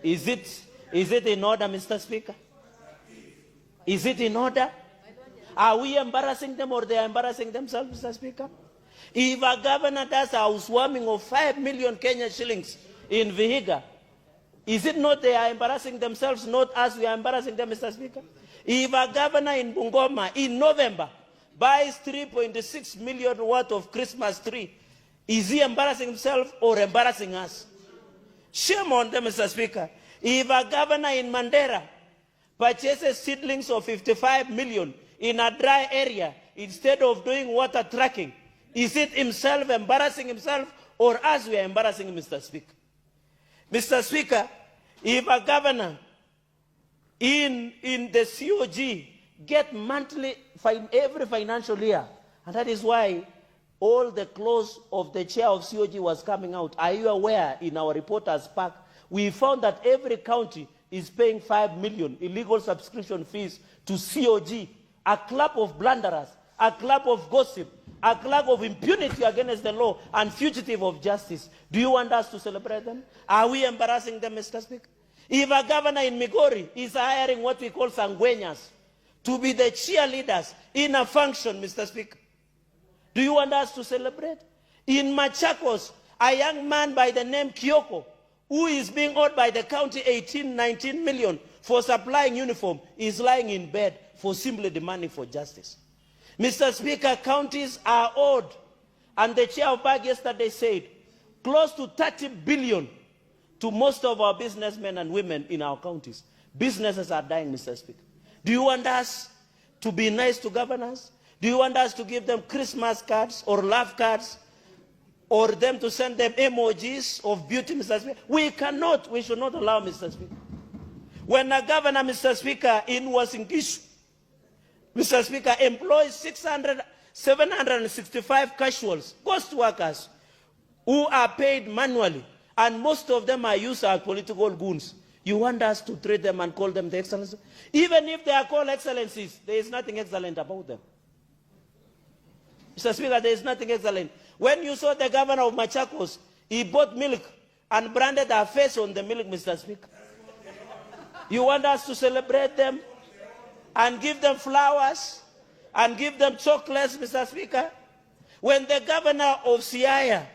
Is it in order, Mr. Speaker? Is it in order? Are we embarrassing them or they are embarrassing themselves, Mr. Speaker? If a governor does a housewarming of 5 million Kenya shillings in Vihiga, is it not they are embarrassing themselves, not us, we are embarrassing them, Mr. Speaker? If a governor in Bungoma in November buys 3.6 million worth of Christmas tree, is he embarrassing himself or embarrassing us? Shame on them, Mr. Speaker. If a governor in Mandera purchases seedlings of 55 million in a dry area instead of doing water tracking, is it himself embarrassing himself or us we are embarrassing him, Mr. Speaker? Mr. Speaker, if a governor in the COG get monthly, every financial year, and that is why all the close of the chair of COG was coming out. Are you aware, in our reporters pack, we found that every county is paying 5 million illegal subscription fees to COG, a club of blunderers, a club of gossip, a club of impunity against the law and fugitive of justice. Do you want us to celebrate them? Are we embarrassing them, Mr. Speaker? If a governor in Migori is hiring what we call sangwenyas to be the cheerleaders in a function, Mr. Speaker, do you want us to celebrate? In Machakos, a young man by the name Kyoko, who is being owed by the county 19 million for supplying uniform, is lying in bed for simply demanding for justice. Mr. Speaker, counties are owed, and the chair of PAG yesterday said, close to 30 billion to most of our businessmen and women in our counties. Businesses are dying, Mr. Speaker. Do you want us to be nice to governors? Do you want us to give them Christmas cards or love cards, or them to send them emojis of beauty, Mr. Speaker? We cannot, we should not allow, Mr. Speaker. When a governor, Mr. Speaker, in Wasingishu, Mr. Speaker, employs 765 casuals, ghost workers, who are paid manually, and most of them are used as political goons. You want us to treat them and call them the excellencies? Even if they are called excellencies, there is nothing excellent about them. Mr. Speaker, there is nothing excellent. When you saw the governor of Machakos, he bought milk and branded our face on the milk, Mr. Speaker. You want us to celebrate them and give them flowers and give them chocolates, Mr. Speaker? When the governor of Siaya,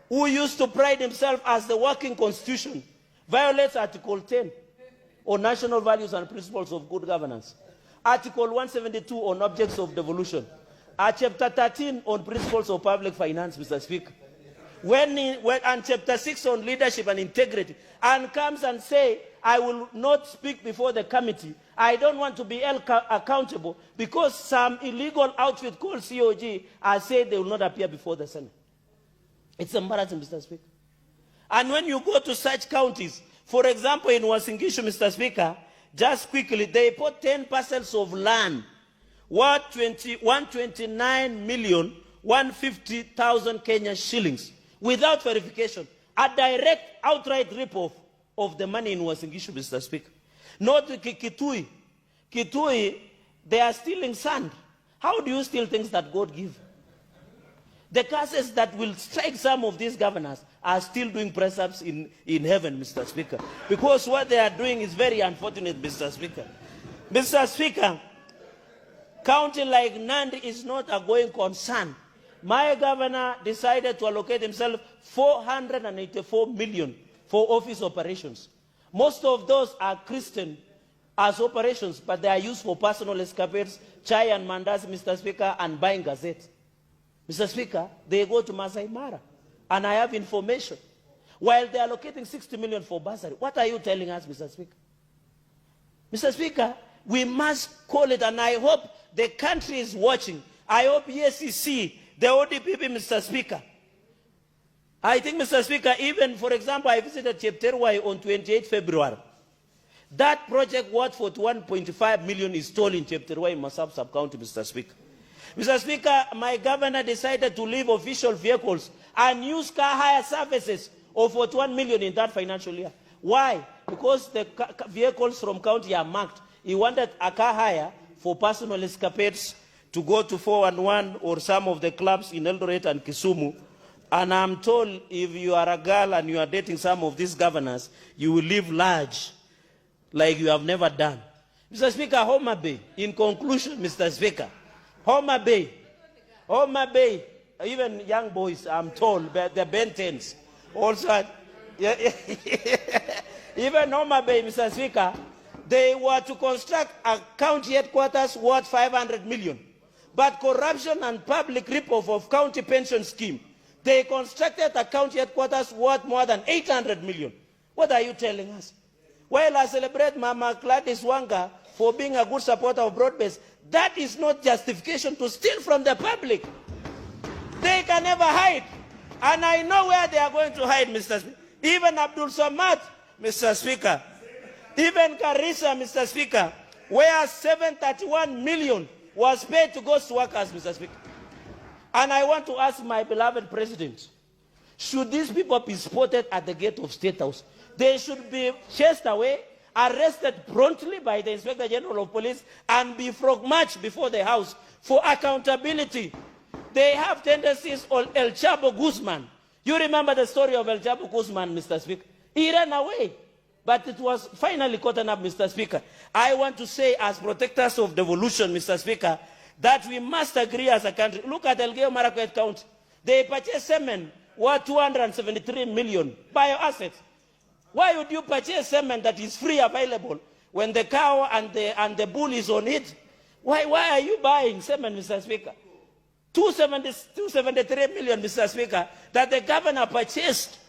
who used to pride himself as the working constitution, violates Article 10 on national values and principles of good governance, Article 172 on objects of devolution, Chapter 13 on principles of public finance, Mr. Speaker, and Chapter 6 on leadership and integrity, and comes and say, I will not speak before the committee. I don't want to be held accountable because some illegal outfit called COG has said they will not appear before the Senate. It's embarrassing, Mr. Speaker. And when you go to such counties, for example, in Wasingishu, Mr. Speaker, just quickly, they put 10 parcels of land worth 129,150,000 Kenya shillings without verification. A direct, outright rip-off of the money in Wasingishu, Mr. Speaker. Not Kitui. Kitui, they are stealing sand. How do you steal things that God gives? The curses that will strike some of these governors are still doing press-ups in heaven, Mr. Speaker. Because what they are doing is very unfortunate, Mr. Speaker. Mr. Speaker, county like Nandi is not a going concern. My governor decided to allocate himself 484 million for office operations. Most of those are Christian as operations, but they are used for personal escapades, chai and mandas, Mr. Speaker, and buying gazettes. Mr. Speaker, they go to Masai Mara, and I have information. While they are allocating 60 million for bursary, what are you telling us, Mr. Speaker? Mr. Speaker, we must call it, and I hope the country is watching. I hope EACC, the ODPP, Mr. Speaker. I think, Mr. Speaker, even, for example, I visited Chepterwai on 28 February. That project worth 41.5 million is stalled in Chepterwai in Masab sub-county, Mr. Speaker. Mr. Speaker, my governor decided to leave official vehicles and use car hire services of 41 million in that financial year. Why? Because the vehicles from county are marked. He wanted a car hire for personal escapades to go to 411 or some of the clubs in Eldoret and Kisumu And I'm told if you are a girl and you are dating some of these governors, you will live large like you have never done. Mr. Speaker, Homa Bay, in conclusion, Mr. Speaker, Homa Bay, even young boys, I'm told, the Bentons, also, even Homa Bay, Mr. Speaker, they were to construct a county headquarters worth 500 million. But corruption and public rip-off of county pension scheme, they constructed a county headquarters worth more than 800 million. What are you telling us? While I celebrate Mama Gladys Wanga for being a good supporter of broad-based, that is not justification to steal from the public. They can never hide. And I know where they are going to hide, Mr. Speaker. Even Abdul Samad, Mr. Speaker. Even Karisa, Mr. Speaker, where 731 million was paid to ghost workers, Mr. Speaker. And I want to ask my beloved president, should these people be spotted at the gate of State House? They should be chased away, arrested promptly by the Inspector General of Police, and be frog-marched before the House for accountability. They have tendencies on El Chapo Guzman. You remember the story of El Chapo Guzman, Mr. Speaker? He ran away, but it was finally caught up, Mr. Speaker. I want to say, as protectors of devolution, Mr. Speaker, that we must agree as a country. Look at Elgeyo Marakwet County. They purchased semen worth 273 million bioassets. Why would you purchase semen that is free available when the cow and the bull is on it? Why are you buying semen, Mr. Speaker? 273 million, Mr. Speaker, that the governor purchased.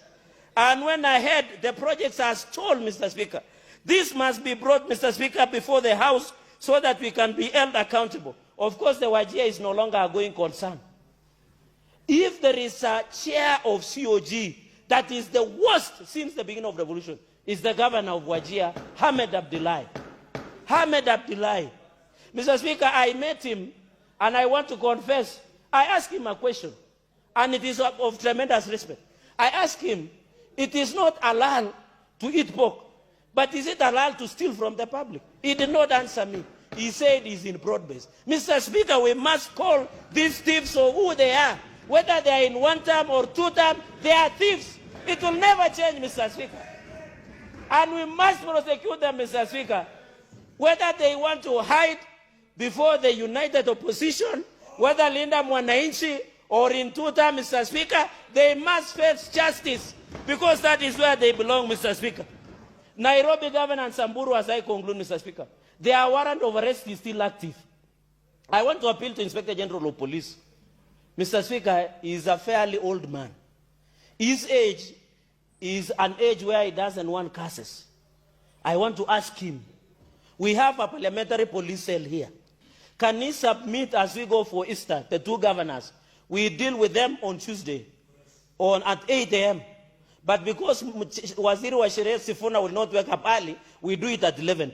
And when I heard the projects are stalled, Mr. Speaker, this must be brought, Mr. Speaker, before the House so that we can be held accountable. Of course, the Wajir is no longer a going concern. If there is a chair of COG that is the worst since the beginning of the revolution, is the governor of Wajir, Hamed Abdullahi. Hamed Abdullahi. Mr. Speaker, I met him, and I want to confess, I asked him a question, and it is of tremendous respect. I asked him, it is not halal to eat pork, but is it halal to steal from the public? He did not answer me. He said he's in broad-based. Mr. Speaker, we must call these thieves for who they are. Whether they are in one term or two term, they are thieves. It will never change, Mr. Speaker. And we must prosecute them, Mr. Speaker. Whether they want to hide before the united opposition, whether Linda Mwananchi or in two terms, Mr. Speaker, they must face justice because that is where they belong, Mr. Speaker. Nairobi Governor and Samburu, as I conclude, Mr. Speaker, their warrant of arrest is still active. I want to appeal to Inspector General of Police. Mr. Speaker, he is a fairly old man. His age is an age where he doesn't want curses. I want to ask him, we have a parliamentary police cell here. Can he submit as we go for Easter, the two governors? We deal with them on Tuesday at 8 a.m. But because Waziri wa Sheria Sifuna will not wake up early, we do it at 11.